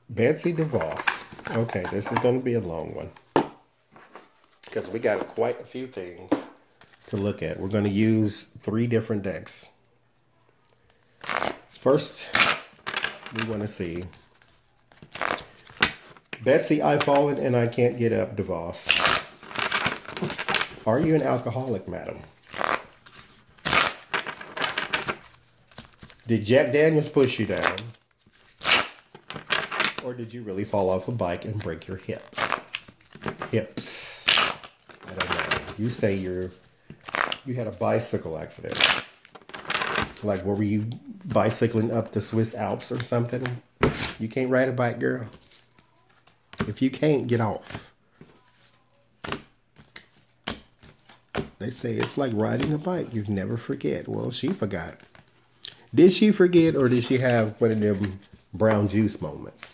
Betsy DeVos. Okay, this is going to be a long one because we got quite a few things to look at. We're going to use 3 different decks. First, we want to see Betsy, I've fallen and I can't get up, DeVos. Are you an alcoholic, madam? Did Jack Daniels push you down? Or did you really fall off a bike and break your hip? Hips. I don't know. You say you had a bicycle accident. Like, were you bicycling up the Swiss Alps or something? You can't ride a bike, girl. If you can't, get off. They say it's like riding a bike. You never forget. Well, she forgot. Did she forget, or did she have one of them brown juice moments?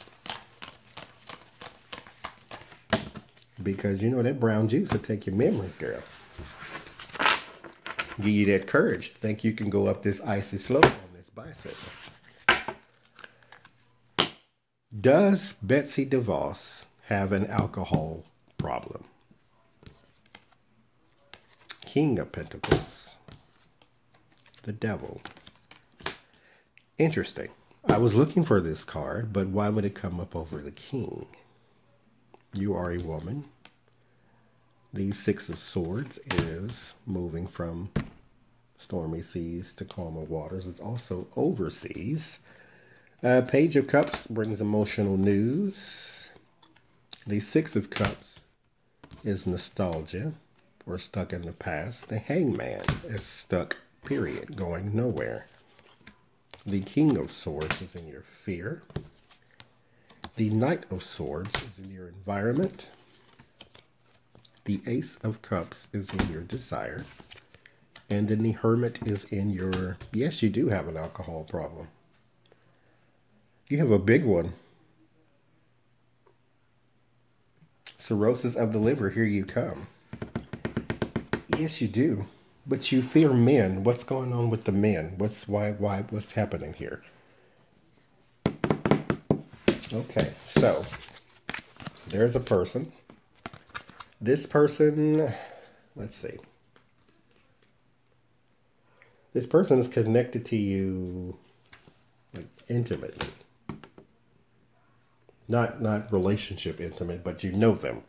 Because, you know, that brown juice will take your memories, girl. Give you that courage to think you can go up this icy slope on this bicycle. Does Betsy DeVos have an alcohol problem? King of Pentacles. The Devil. Interesting. I was looking for this card, but why would it come up over the King? You are a woman. The 6 of Swords is moving from stormy seas to calmer waters. It's also overseas. Page of Cups brings emotional news. The 6 of Cups is nostalgia or stuck in the past. The Hangman is stuck, period, going nowhere. The King of Swords is in your fear. The Knight of Swords is in your environment. The Ace of Cups is in your desire. And then the Hermit is in your... Yes, you do have an alcohol problem. You have a big one. Cirrhosis of the liver, here you come. Yes, you do. But you fear men. What's going on with the men? What's happening here? Okay, so there's a person. This person, let's see. This person is connected to you like intimately. Not relationship intimate, but you know them.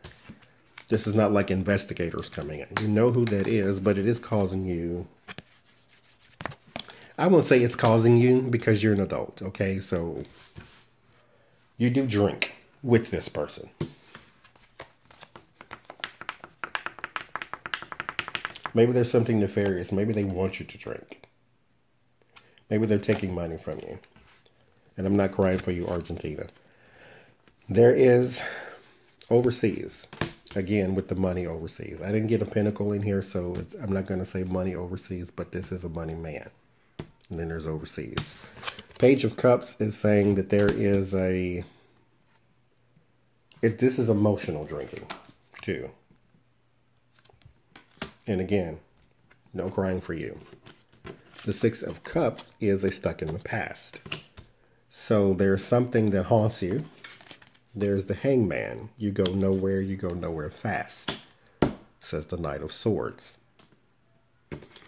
This is not like investigators coming in. You know who that is, but it is causing you... I won't say it's causing you because you're an adult, okay? So you do drink with this person. Maybe there's something nefarious. Maybe they want you to drink. Maybe they're taking money from you. And I'm not crying for you, Argentina. There is overseas. Again, with the money overseas. I didn't get a pentacle in here, so I'm not going to say money overseas, but this is a money man. And then there's overseas. Page of Cups is saying that there is a... this is emotional drinking, too. And again, no crying for you. The 6 of Cups is a stuck in the past. So there's something that haunts you. There's the Hangman. You go nowhere fast, says the Knight of Swords.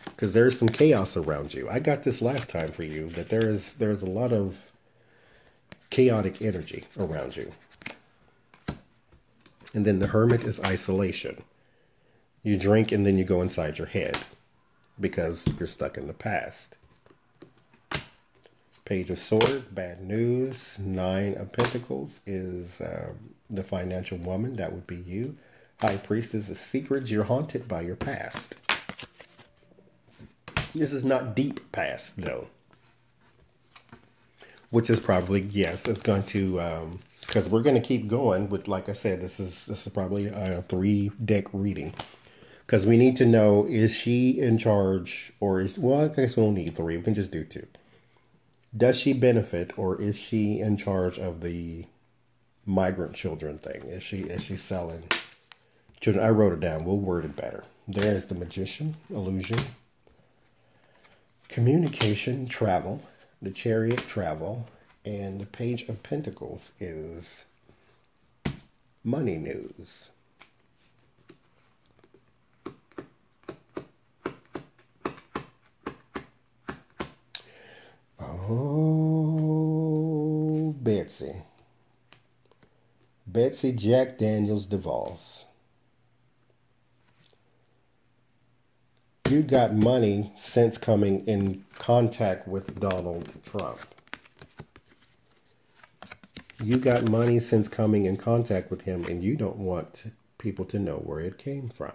Because there's some chaos around you. I got this last time for you, that there's a lot of chaotic energy around you. And then the Hermit is isolation. You drink and then you go inside your head because you're stuck in the past. Page of Swords, bad news. 9 of Pentacles is the financial woman. That would be you. High Priestess is secrets. You're haunted by your past. This is not deep past, though. Which is probably, yes, it's going to, because we're going to keep going with, like I said, this is probably a 3-deck reading. Because we need to know, is she in charge, or is, well, I guess we don't need 3. We can just do 2. Does she benefit, or is she in charge of the migrant children thing? Is she selling children? I wrote it down. We'll word it better. There's the Magician, illusion, communication, travel, the Chariot, travel, And the Page of Pentacles is money news. Oh, Betsy. Betsy Jack Daniels DeVos. You got money since coming in contact with Donald Trump. You got money since coming in contact with him, and you don't want people to know where it came from.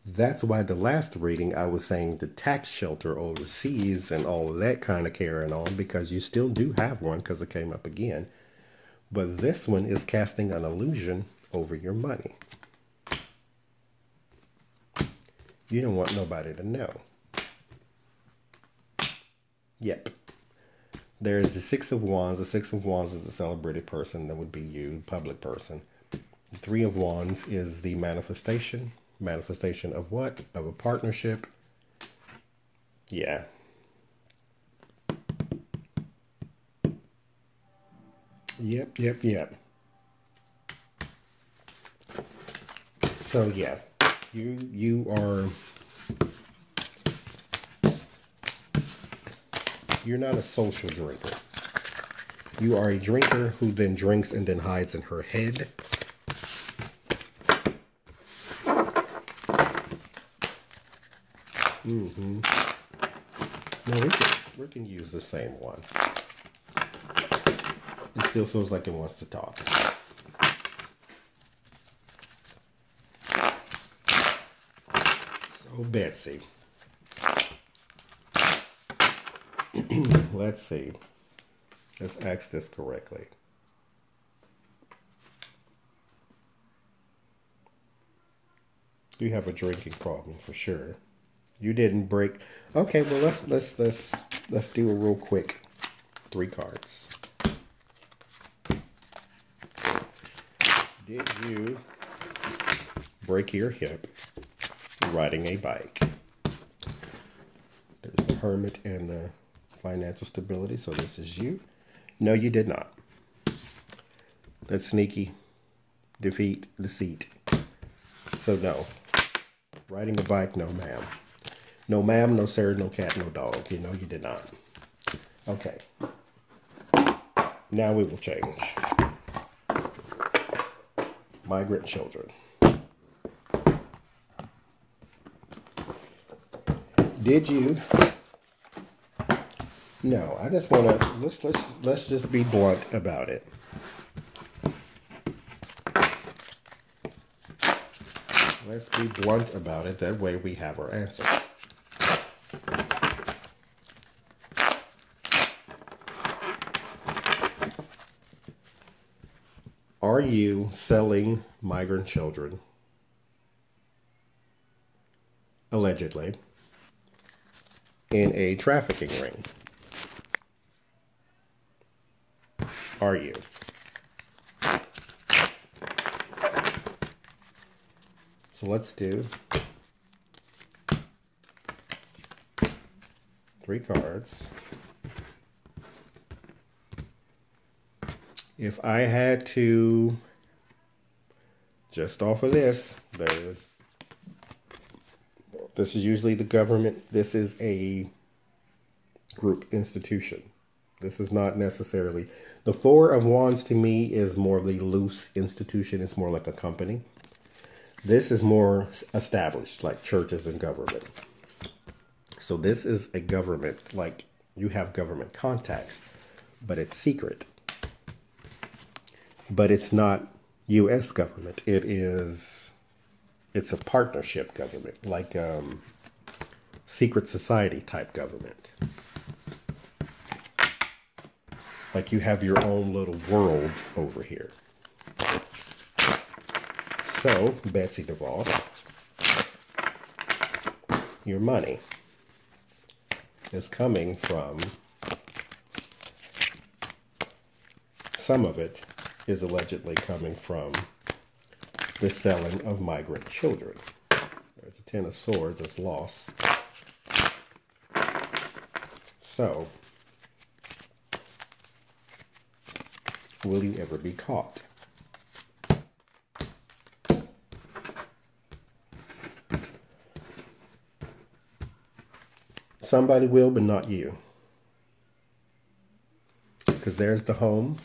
That's why the last reading I was saying the tax shelter overseas and all of that kind of carrying on, because you still do have one because it came up again. But this one is casting an illusion over your money. You don't want nobody to know. Yep. There's the Six of Wands. The Six of Wands is a celebrated person. That would be you, public person. The Three of Wands is the manifestation. Manifestation of what? Of a partnership. Yeah. Yep. So yeah, you are, you're not a social drinker. You are a drinker who then drinks and then hides in her head. No, we can use the same one. It still feels like it wants to talk. So, Betsy. Let's see. Let's ask this correctly. You have a drinking problem for sure. You didn't break. Okay, well let's do a real quick 3 cards. Did you break your hip riding a bike? There's the Hermit and the financial stability, so this is you. No, you did not. That's sneaky, defeat, deceit. So no. Riding a bike, no ma'am. No ma'am, no sir, no cat, no dog. You know you did not. Okay. Now we will change. Migrant children. Did you? No, I just want to let's just be blunt about it. Let's be blunt about it. That way we have our answer. Are you selling migrant children, allegedly, in a trafficking ring? Are you? So let's do 3 cards. If I had to, just off of this, this is usually the government. This is a group institution. This is not necessarily, the Four of Wands to me is more of the loose institution. It's more like a company. This is more established, like churches and government. So this is a government, like you have government contacts, but it's secret. But it's not U.S. government. It's a partnership government, like secret society type government. Like you have your own little world over here. So, Betsy DeVos, your money is coming from, some of it is allegedly coming from the selling of migrant children. There's a Ten of Swords that's lost. So, will you ever be caught? Somebody will, but not you. Because there's the home.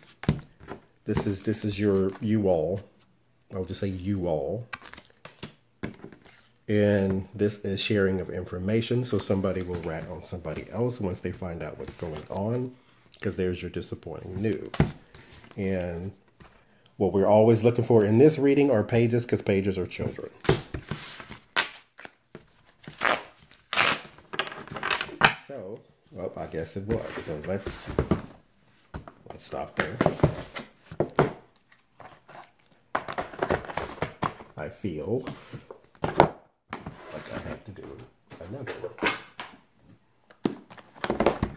This is you all. I'll just say you all. And this is sharing of information. So somebody will rat on somebody else once they find out what's going on. Because there's your disappointing news. And what we're always looking for in this reading are pages, because pages are children. So, well, I guess it was. So let's stop there. I feel like I have to do another one.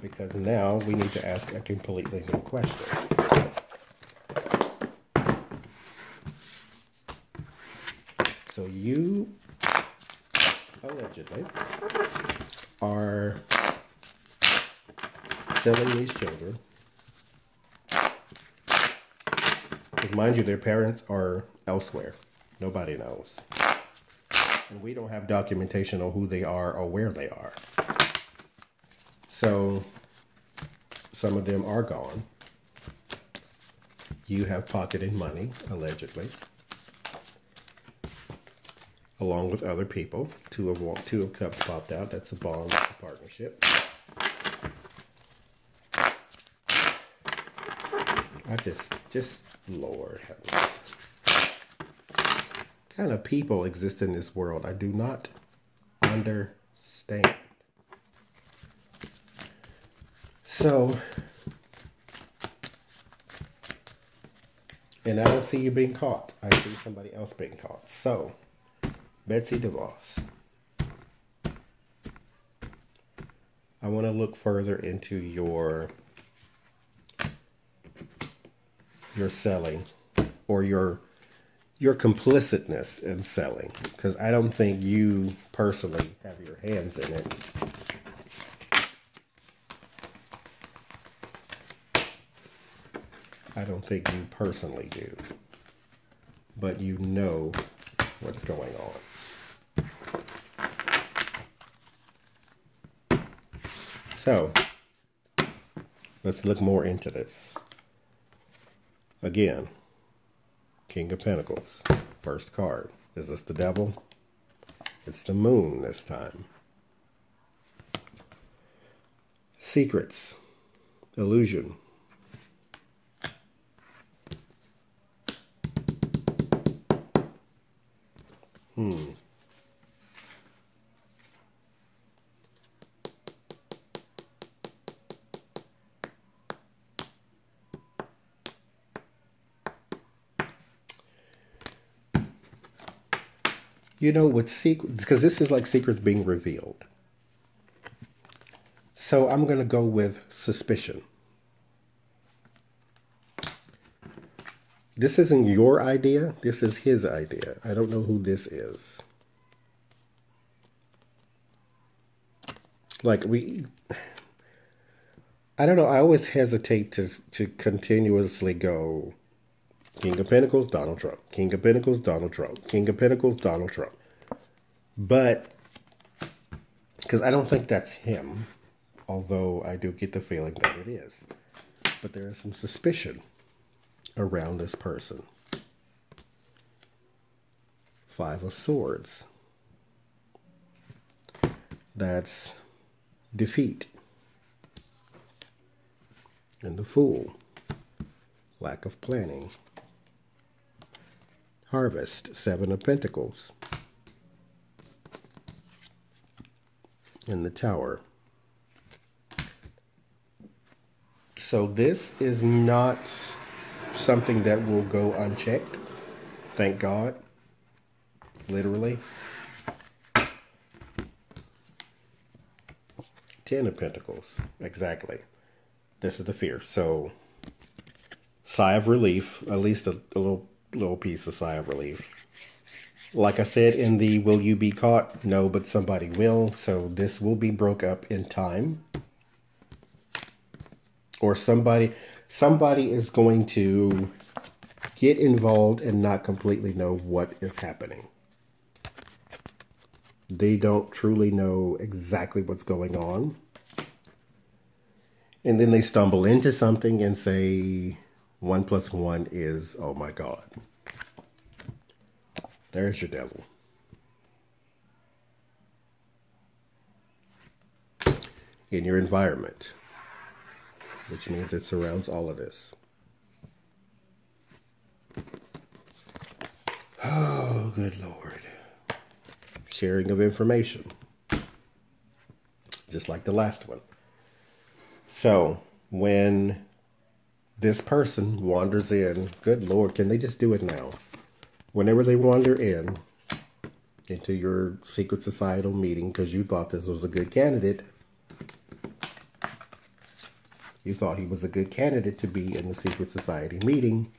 Because now we need to ask a completely new question. So you allegedly are selling these children. Because mind you, their parents are elsewhere. Nobody knows. And we don't have documentation on who they are or where they are. So some of them are gone. You have pocketed money, allegedly, along with other people. Two of Cups popped out. That's a bond, that's a partnership. I just Lord have mercy. What kind of people exist in this world? I do not understand. So, and I don't see you being caught. I see somebody else being caught. So, Betsy DeVos, I want to look further into your selling or your complicitness in selling, because I don't think you personally have your hands in it. I don't think you personally do, but you know what's going on. So, let's look more into this. Again, King of Pentacles, first card. Is this the devil? It's the moon this time. Secrets, illusion. You know, with secrets, because this is like secrets being revealed. So I'm going to go with suspicion. This isn't your idea. This is his idea. I don't know who this is. Like I don't know. I always hesitate to continuously go King of Pentacles, Donald Trump. King of Pentacles, Donald Trump. King of Pentacles, Donald Trump. But, because I don't think that's him, although I do get the feeling that it is. But there is some suspicion around this person. Five of Swords. That's defeat. And the Fool. Lack of planning. Harvest, Seven of Pentacles. In the Tower. So this is not something that will go unchecked. Thank God. Literally. Ten of Pentacles. Exactly. This is the fear. So, sigh of relief. At least a little piece of sigh of relief. Like I said in the will you be caught? No, but somebody will. So this will be broke up in time. Or somebody, Somebody is going to get involved and not completely know what is happening. They don't truly know exactly what's going on. And then they stumble into something and say 1 + 1 is, oh my God. There's your devil. In your environment, which means it surrounds all of this. Oh, good Lord. Sharing of information. Just like the last one. So, when this person wanders in, good Lord, can they just do it now? Whenever they wander into your secret societal meeting, because you thought this was a good candidate, you thought he was a good candidate to be in the secret society meeting,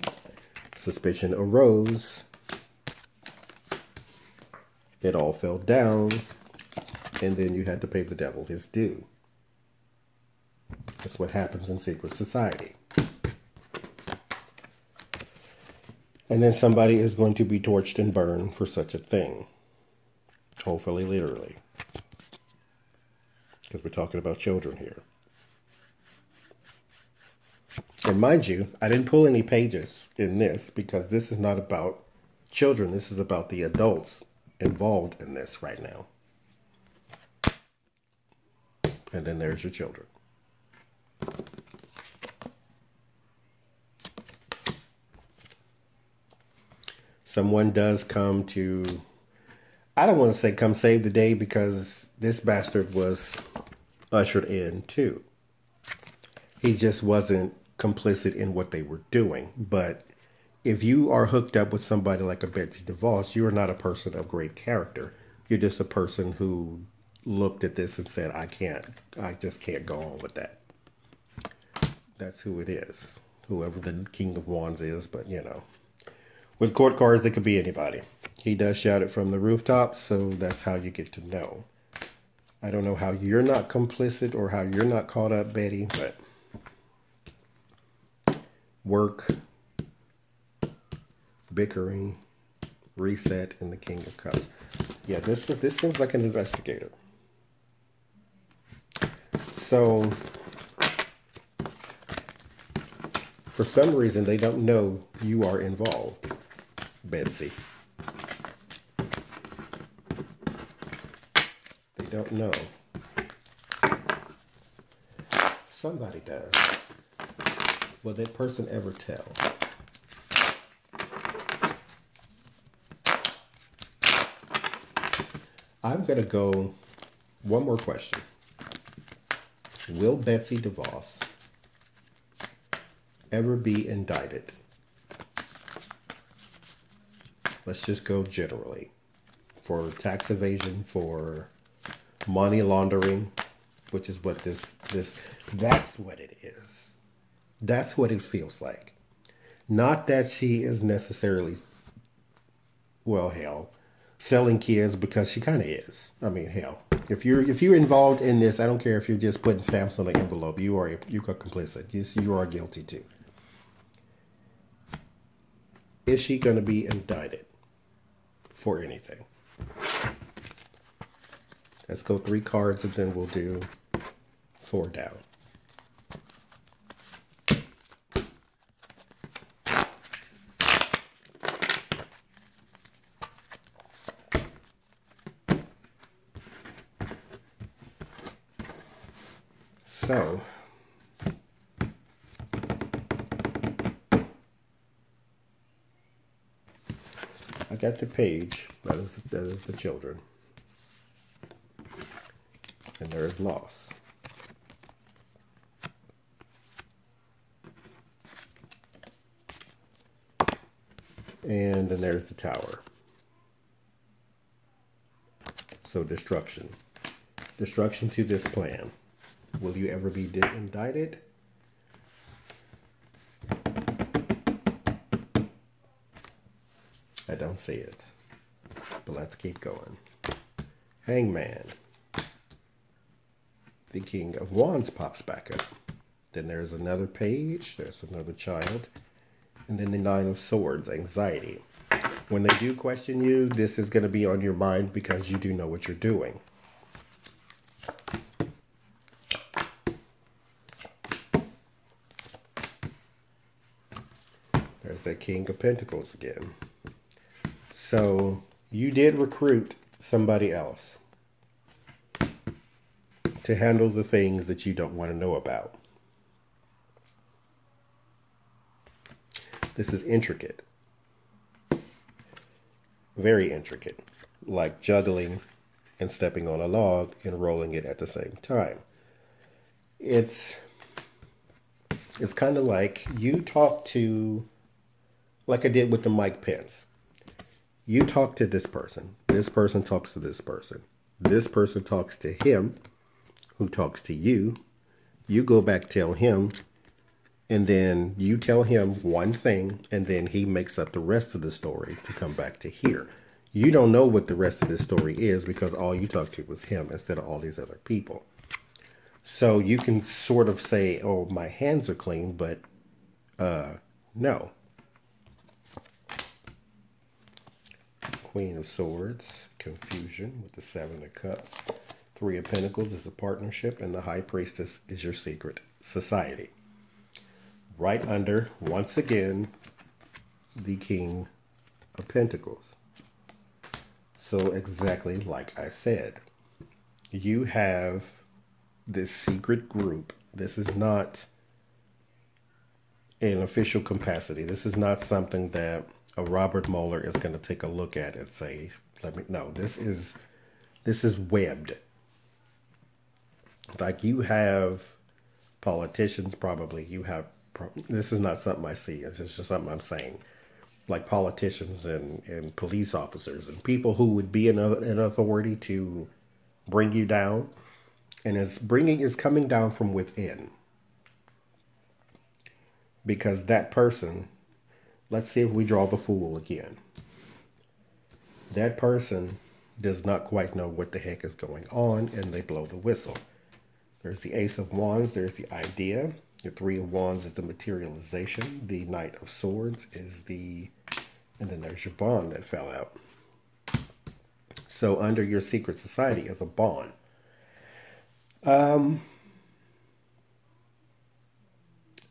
suspicion arose, it all fell down, and then you had to pay the devil his due. That's what happens in secret society. And then somebody is going to be torched and burned for such a thing. Hopefully, literally. Because we're talking about children here. And mind you, I didn't pull any pages in this because this is not about children. This is about the adults involved in this right now. And then there's your children. Someone does come to, I don't want to say come save the day, because this bastard was ushered in too. He just wasn't complicit in what they were doing. But if you are hooked up with somebody like a Betsy DeVos, you are not a person of great character. You're just a person who looked at this and said, I just can't go on with that. That's who it is. Whoever the King of Wands is, but you know. With court cards, it could be anybody. He does shout it from the rooftops, so that's how you get to know. I don't know how you're not complicit or how you're not caught up, Betty, but work, bickering, reset, and the King of Cups. Yeah, this seems like an investigator. So, for some reason, they don't know you are involved, Betsy. They don't know. Somebody does. Will that person ever tell? I'm going to go one more question. Will Betsy DeVos ever be indicted? Let's just go generally. For tax evasion, for money laundering, which is what that's what it is. That's what it feels like. Not that she is necessarily, well, hell, selling kids, because she kind of is. I mean, hell, if you're involved in this, I don't care if you're just putting stamps on an envelope. You are complicit. You are guilty too. Is she going to be indicted for anything? Let's go 3 cards and then we'll do 4 down. So, I got the page, that is the children, and there is loss. And then there's the tower. So destruction. Destruction to this plan. Will you ever be indicted? I don't see it. But let's keep going. Hangman. The King of Wands pops back up. Then there's another page. There's another child. And then the Nine of Swords, anxiety. When they do question you, this is going to be on your mind because you do know what you're doing. There's that King of Pentacles again. So you did recruit somebody else to handle the things that you don't want to know about. This is intricate. Very intricate. Like juggling and stepping on a log and rolling it at the same time. It's kind of like you talk to, like I did with the Mike Pence. You talk to this person talks to this person talks to him, who talks to you. You go back, tell him, and then you tell him one thing, and then he makes up the rest of the story to come back to here. You don't know what the rest of the story is because all you talked to was him instead of all these other people. So you can sort of say, oh, my hands are clean, but no. Queen of Swords, confusion with the Seven of Cups. Three of Pentacles is a partnership, and the High Priestess is your secret society. Right under, once again, the King of Pentacles. So exactly like I said, you have this secret group. This is not an official capacity. This is not something that a Robert Mueller is going to take a look at and say, no, this is webbed. Like you have politicians, probably you have, this is not something I see. It's just something I'm saying. Like politicians and police officers and people who would be an authority to bring you down. And is coming down from within. Because that person, let's see if we draw the Fool again. That person does not quite know what the heck is going on, and they blow the whistle. There's the Ace of Wands, there's the idea. The Three of Wands is the materialization. The Knight of Swords is the, and then there's your bond that fell out. So under your secret society is a bond.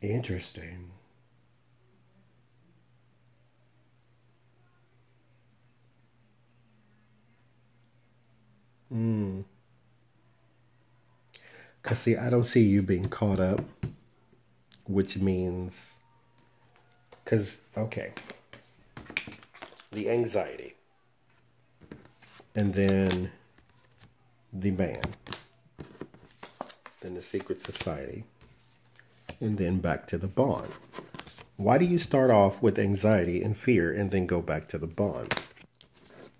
Interesting. Because see, I don't see you being caught up, which means, because, okay, the anxiety, and then the man, then the secret society, and then back to the bond. Why do you start off with anxiety and fear and then go back to the bond?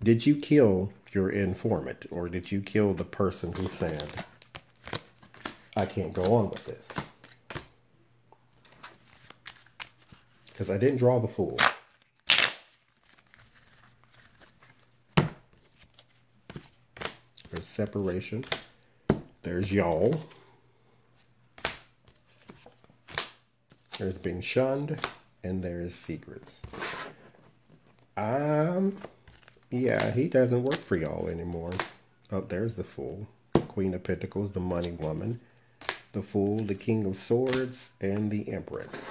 Did you kill your informant, or did you kill the person who said, I can't go on with this? Because I didn't draw the Fool. There's separation. There's y'all. There's being shunned, and there's secrets. Yeah, he doesn't work for y'all anymore. Oh, there's the Fool. Queen of Pentacles, the money woman. The Fool, the King of Swords, and the Empress.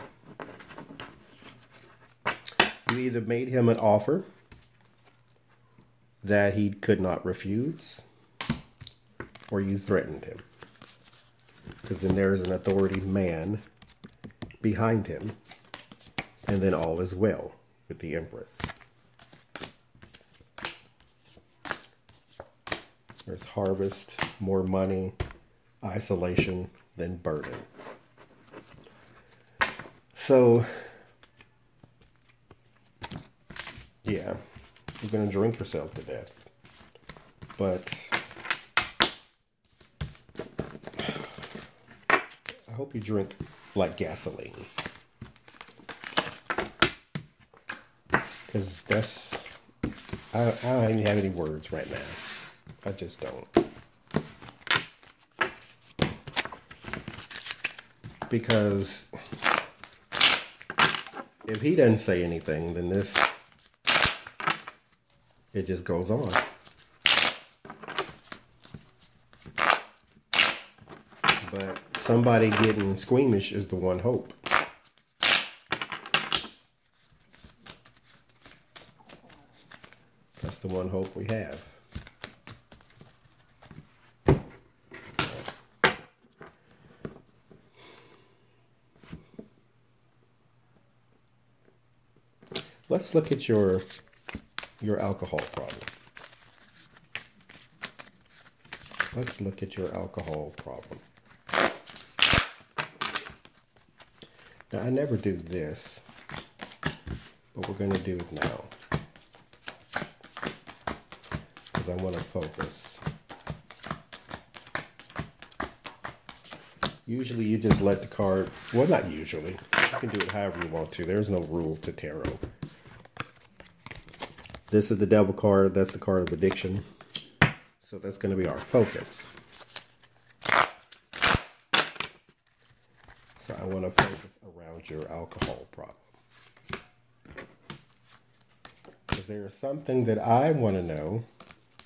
You either made him an offer that he could not refuse, or you threatened him. Because then there is an authority man behind him, and then all is well with the Empress. There's harvest, more money, isolation, then burden. So, yeah, you're going to drink yourself to death. But I hope you drink like gasoline. Because that's, I don't even have any words right now. I just don't. Because if he doesn't say anything, then it just goes on. But somebody getting squeamish is the one hope. That's the one hope we have. Let's look at your alcohol problem. Let's look at your alcohol problem. Now, I never do this, but we're going to do it now. Because I want to focus. Usually you just let the card, well, not usually. You can do it however you want to. There's no rule to tarot. This is the devil card. That's the card of addiction. So that's going to be our focus. So I want to focus around your alcohol problem. Because there is something that I want to know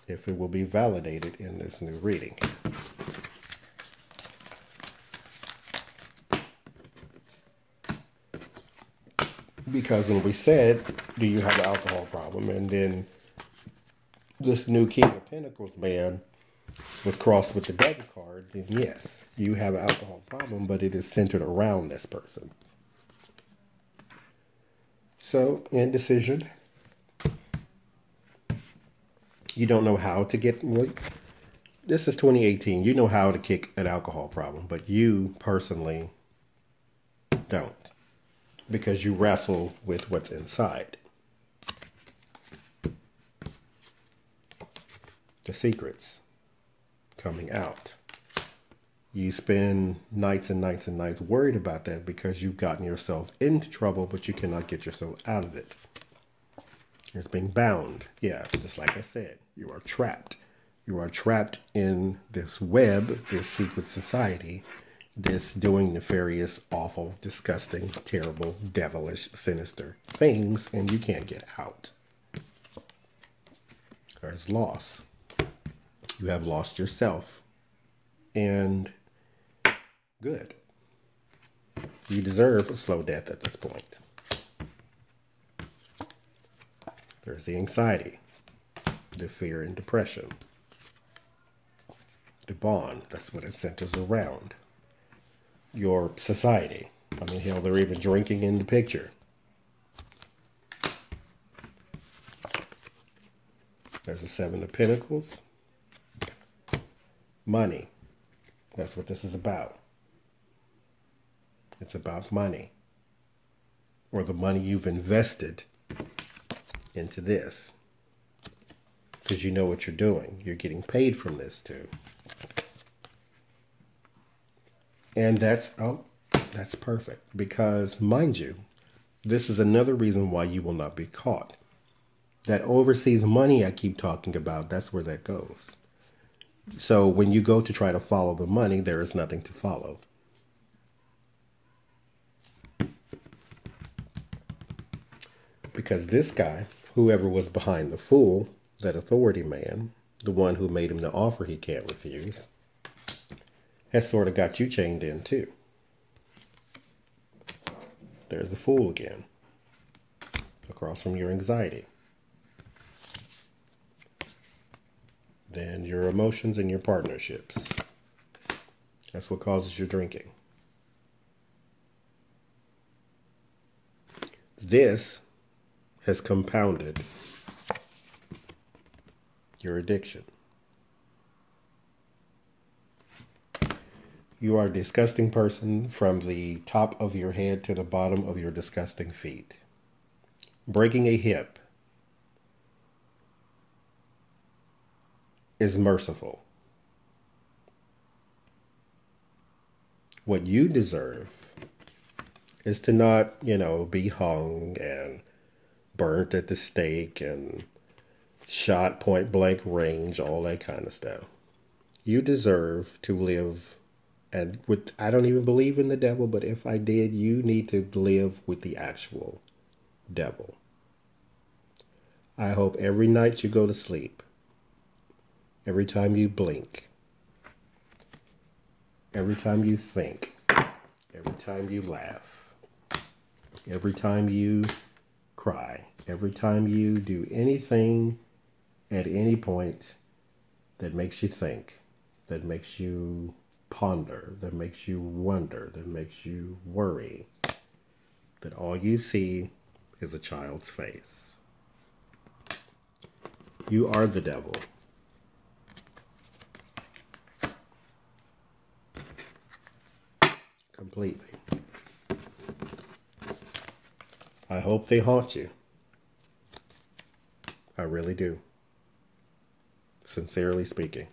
if it will be validated in this new reading. Because when we said, do you have an alcohol problem? And then this new King of Pentacles man was crossed with the devil card, then yes, you have an alcohol problem, but it is centered around this person. So, indecision. You don't know how to get, well, this is 2018. You know how to kick an alcohol problem, but you personally don't. Because you wrestle with what's inside. The secrets coming out. You spend nights and nights and nights worried about that because you've gotten yourself into trouble, but you cannot get yourself out of it. It's being bound. Yeah, just like I said, you are trapped. You are trapped in this web, this secret society, this doing nefarious, awful, disgusting, terrible, devilish, sinister things, and you can't get out. There's loss. You have lost yourself. And good. You deserve a slow death at this point. There's the anxiety, the fear and depression. The bond, that's what it centers around. Your society. I mean, hell, they're even drinking in the picture. There's the Seven of Pentacles. Money. That's what this is about. It's about money. Or the money you've invested into this. Because you know what you're doing. You're getting paid from this too. And that's perfect. Because, mind you, this is another reason why you will not be caught. That overseas money I keep talking about, that's where that goes. So when you go to try to follow the money, there is nothing to follow. Because this guy, whoever was behind the fool, that authority man, the one who made him the offer he can't refuse, has sort of got you chained in too. There's the fool again. Across from your anxiety. Then your emotions and your partnerships. That's what causes your drinking. This has compounded your addiction. You are a disgusting person from the top of your head to the bottom of your disgusting feet. Breaking a hip is merciful. What you deserve is to not, be hung and burnt at the stake and shot point blank range, all that kind of stuff. You deserve to live And I don't even believe in the devil, but if I did, you need to live with the actual devil. I hope every night you go to sleep, every time you blink, every time you think, every time you laugh, every time you cry, every time you do anything at any point that makes you think, that makes you ponder, that makes you wonder, that makes you worry, that all you see is a child's face. You are the devil. Completely. I hope they haunt you. I really do. Sincerely speaking.